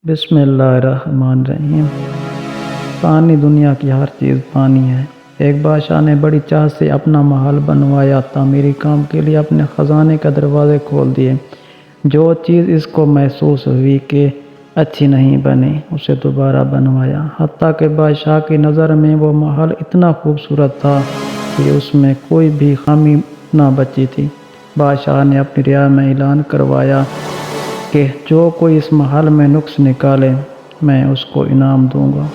बिस्मिल्लाहिर्रहमानिर्रहीम। पानी, दुनिया की हर चीज़ पानी है। एक बादशाह ने बड़ी चाह से अपना महल बनवाया, तामीरी काम के लिए अपने ख़जाने के दरवाज़े खोल दिए। जो चीज़ इसको महसूस हुई कि अच्छी नहीं बनी, उसे दोबारा बनवाया। हत्ता कि बादशाह की नज़र में वो महल इतना खूबसूरत था कि उसमें कोई भी खामी ना बची थी। बादशाह ने अपनी रियाया में ऐलान करवाया कि जो कोई इस महल में नुक्स निकाले, मैं उसको इनाम दूंगा।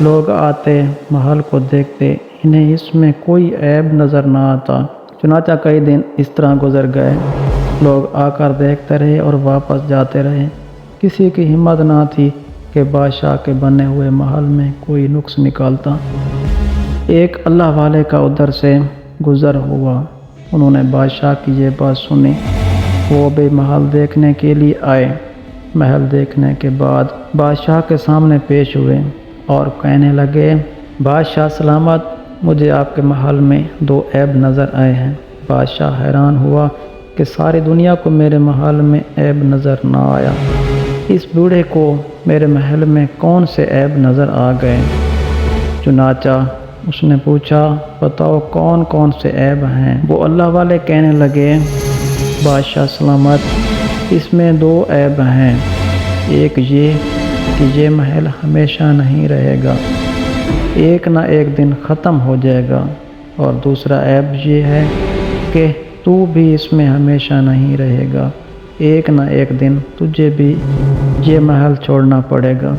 लोग आते, महल को देखते, इन्हें इसमें कोई ऐब नज़र ना आता। चुनांचे कई दिन इस तरह गुजर गए। लोग आकर देखते रहे और वापस जाते रहे। किसी की हिम्मत ना थी कि बादशाह के बने हुए महल में कोई नुक्स निकालता। एक अल्लाह वाले का उधर से गुज़र हुआ। उन्होंने बादशाह की ये बात सुनी। वो भी महल देखने के लिए आए। महल देखने के बाद बादशाह के सामने पेश हुए और कहने लगे, बादशाह सलामत, मुझे आपके महल में दो ऐब नज़र आए हैं। बादशाह हैरान हुआ कि सारी दुनिया को मेरे महल में ऐब नज़र ना आया। इस बूढ़े को मेरे महल में कौन से ऐब नज़र आ गए? चुनांचा उसने पूछा, बताओ कौन कौन से ऐब हैं? वो अल्लाह वाले कहने लगे, बादशाह सलामत, इसमें दो ऐब हैं। एक ये कि ये महल हमेशा नहीं रहेगा, एक ना एक दिन ख़त्म हो जाएगा। और दूसरा ऐब ये है कि तू भी इसमें हमेशा नहीं रहेगा, एक ना एक दिन तुझे भी ये महल छोड़ना पड़ेगा।